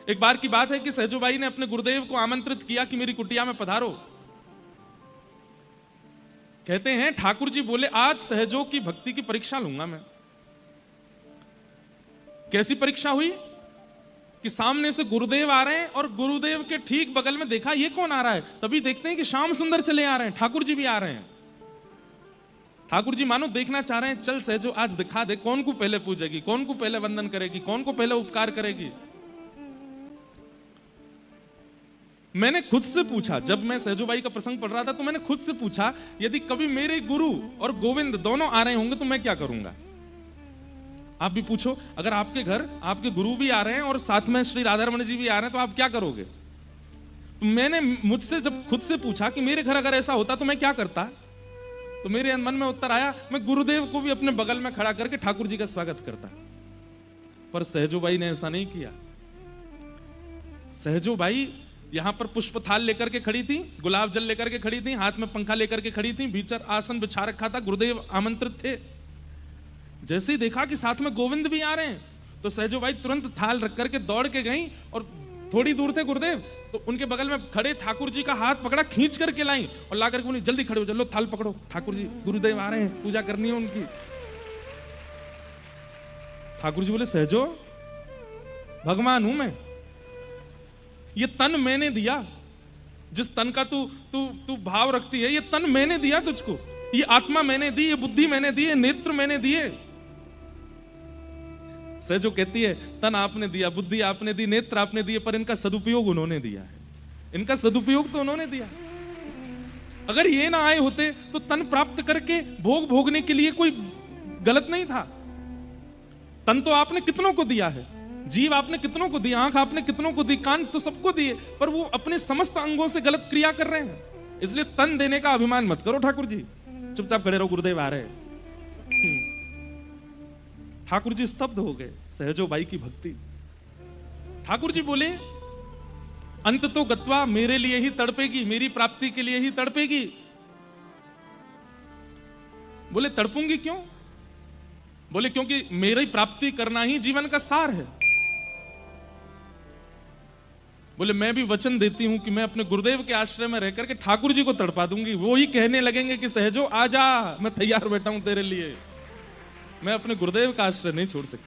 एक बार की बात है कि सहजोबाई ने अपने गुरुदेव को आमंत्रित किया कि मेरी कुटिया में पधारो। कहते हैं ठाकुर जी बोले आज सहजो की भक्ति की परीक्षा लूंगा मैं। कैसी परीक्षा हुई कि सामने से गुरुदेव आ रहे हैं और गुरुदेव के ठीक बगल में देखा ये कौन आ रहा है, तभी देखते हैं कि श्याम सुंदर चले आ रहे हैं, ठाकुर जी भी आ रहे हैं। ठाकुर जी मानो देखना चाह रहे हैं चल सहजो आज दिखा दे कौन को पहले पूजेगी, कौन को पहले वंदन करेगी, कौन को पहले उपकार करेगी। मैंने खुद से पूछा, जब मैं सहजोबाई का प्रसंग पढ़ रहा था तो मैंने खुद से पूछा यदि कभी मेरे गुरु और गोविंद दोनों आ रहे होंगे तो मैं क्या करूंगा। आप भी पूछो, अगर आपके घर आपके गुरु भी आ रहे हैं और साथ में श्री राधारमण जी भी आ रहे हैं तो आप क्या करोगे। तो मैंने मुझसे जब खुद से पूछा कि मेरे घर अगर ऐसा होता तो मैं क्या करता, तो मेरे मन में उत्तर आया मैं गुरुदेव को भी अपने बगल में खड़ा करके ठाकुर जी का स्वागत करता। पर सहजोबाई ने ऐसा नहीं किया। सहजोबाई यहां पर पुष्प थाल लेकर के खड़ी थी, गुलाब जल लेकर के खड़ी थी, हाथ में पंखा लेकर के खड़ी थी, भीतर आसन बिछा रखा था, गुरुदेव आमंत्रित थे। जैसे ही देखा कि साथ में गोविंद भी आ रहे हैं तो सहजोबाई तुरंत थाल रख करके दौड़ के गई और थोड़ी दूर थे गुरुदेव तो उनके बगल में खड़े ठाकुर जी का हाथ पकड़ा, खींच करके लाई और ला करके बोली जल्दी खड़े हो, चलो थाल पकड़ो, ठाकुर जी गुरुदेव आ रहे हैं, पूजा करनी है उनकी। ठाकुर जी बोले सहजो भगवान हूं मैं, ये तन मैंने दिया, जिस तन का तू तू तू भाव रखती है ये तन मैंने दिया तुझको, ये आत्मा मैंने दी, ये बुद्धि मैंने दी, ये नेत्र मैंने दिए। सहजो कहती है तन आपने दिया, बुद्धि आपने दी, नेत्र आपने दिए, पर इनका सदुपयोग उन्होंने दिया है, इनका सदुपयोग तो उन्होंने दिया। अगर ये ना आए होते तो तन प्राप्त करके भोग भोगने के लिए कोई गलत नहीं था। तन तो आपने कितनों को दिया है, जीव आपने कितनों को दी, आंख आपने कितनों को दी, कान तो सबको दिए, पर वो अपने समस्त अंगों से गलत क्रिया कर रहे हैं। इसलिए तन देने का अभिमान मत करो ठाकुर जी, चुपचाप खड़े रहो, गुरुदेव आ रहे हैं। ठाकुर जी स्तब्ध हो गए, सहजोबाई की भक्ति। ठाकुर जी बोले अंत तो गत्वा मेरे लिए ही तड़पेगी, मेरी प्राप्ति के लिए ही तड़पेगी। बोले तड़पूंगी क्यों, बोले क्योंकि मेरी प्राप्ति करना ही जीवन का सार है। बोले मैं भी वचन देती हूं कि मैं अपने गुरुदेव के आश्रय में रहकर के ठाकुर जी को तड़पा दूंगी, वो ही कहने लगेंगे कि सहजो आजा, मैं तैयार बैठा हूं तेरे लिए, मैं अपने गुरुदेव का आश्रय नहीं छोड़ सकती।